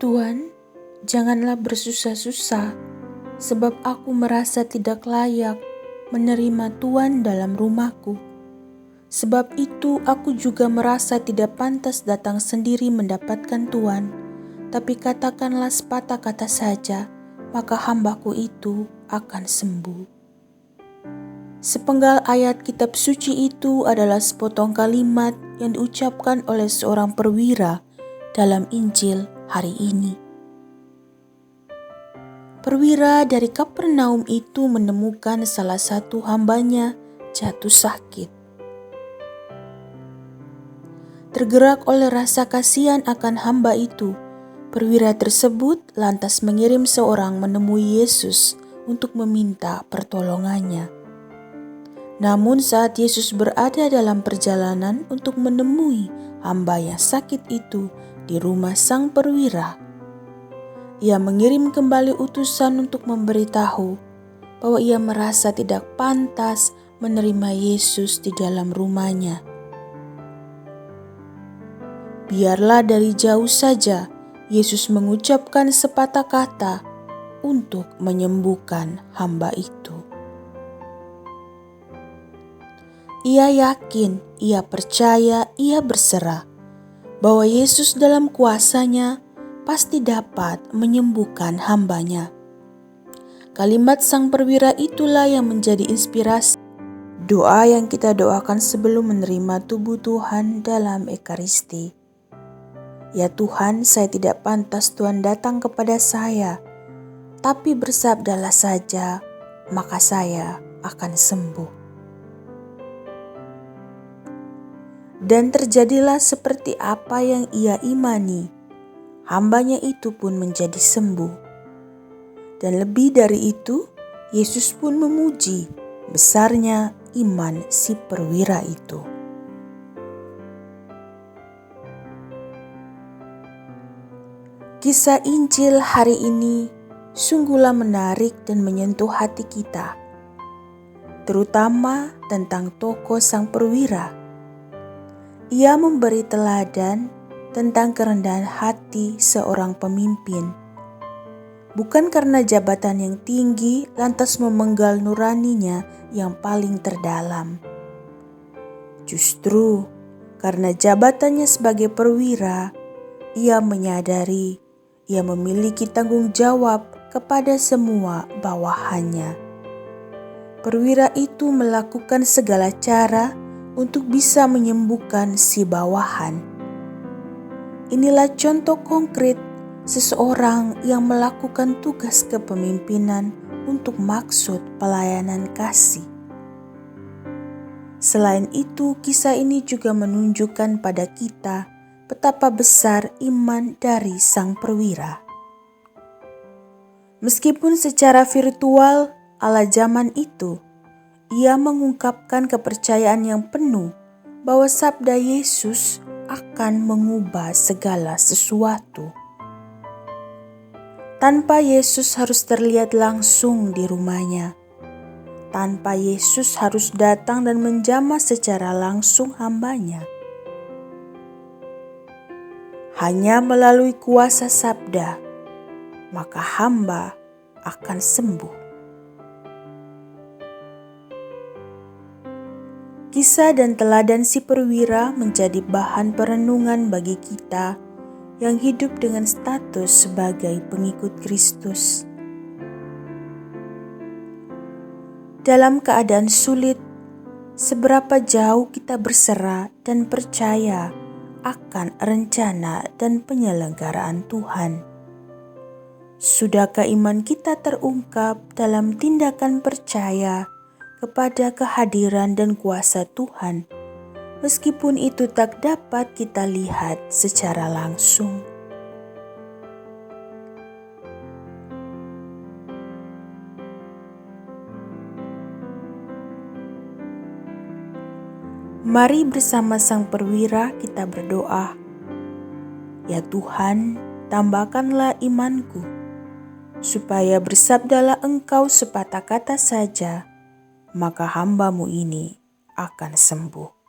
Tuhan, janganlah bersusah-susah, sebab aku merasa tidak layak menerima Tuhan dalam rumahku. Sebab itu aku juga merasa tidak pantas datang sendiri mendapatkan Tuhan, tapi katakanlah sepatah kata saja, maka hambaku itu akan sembuh. Sepenggal ayat kitab suci itu adalah sepotong kalimat yang diucapkan oleh seorang perwira dalam Injil hari ini. Perwira dari Kapernaum itu menemukan salah satu hambanya jatuh sakit. Tergerak oleh rasa kasihan akan hamba itu, perwira tersebut lantas mengirim seorang menemui Yesus untuk meminta pertolongannya. Namun saat Yesus berada dalam perjalanan untuk menemui hamba yang sakit itu di rumah sang perwira, ia mengirim kembali utusan untuk memberitahu bahwa ia merasa tidak pantas menerima Yesus di dalam rumahnya. Biarlah dari jauh saja Yesus mengucapkan sepatah kata untuk menyembuhkan hamba itu. Ia yakin, ia percaya, ia berserah bahwa Yesus dalam kuasanya pasti dapat menyembuhkan hambanya. Kalimat sang perwira itulah yang menjadi inspirasi doa yang kita doakan sebelum menerima tubuh Tuhan dalam Ekaristi. Ya Tuhan, saya tidak pantas Tuhan datang kepada saya, tapi bersabdalah saja, maka saya akan sembuh. Dan terjadilah seperti apa yang ia imani. Hambanya itu pun menjadi sembuh. Dan lebih dari itu, Yesus pun memuji besarnya iman si perwira itu. Kisah Injil hari ini sungguhlah menarik dan menyentuh hati kita, terutama tentang tokoh sang perwira. Ia memberi teladan tentang kerendahan hati seorang pemimpin. Bukan karena jabatan yang tinggi lantas memenggal nuraninya yang paling terdalam. Justru karena jabatannya sebagai perwira, ia menyadari ia memiliki tanggung jawab kepada semua bawahannya. Perwira itu melakukan segala cara untuk bisa menyembuhkan si bawahan. Inilah contoh konkret seseorang yang melakukan tugas kepemimpinan untuk maksud pelayanan kasih. Selain itu, kisah ini juga menunjukkan pada kita betapa besar iman dari sang perwira. Meskipun secara virtual ala zaman itu, ia mengungkapkan kepercayaan yang penuh bahwa sabda Yesus akan mengubah segala sesuatu. Tanpa Yesus harus terlihat langsung di rumahnya, tanpa Yesus harus datang dan menjamah secara langsung hambanya. Hanya melalui kuasa sabda, maka hamba akan sembuh. Kisah dan teladan si perwira menjadi bahan perenungan bagi kita yang hidup dengan status sebagai pengikut Kristus. Dalam keadaan sulit, seberapa jauh kita berserah dan percaya akan rencana dan penyelenggaraan Tuhan. Sudahkah iman kita terungkap dalam tindakan percaya kepada kehadiran dan kuasa Tuhan, meskipun itu tak dapat kita lihat secara langsung? Mari bersama sang perwira kita berdoa. Ya Tuhan, tambahkanlah imanku, supaya bersabdalah Engkau sepatah kata saja, maka hamba-Mu ini akan sembuh.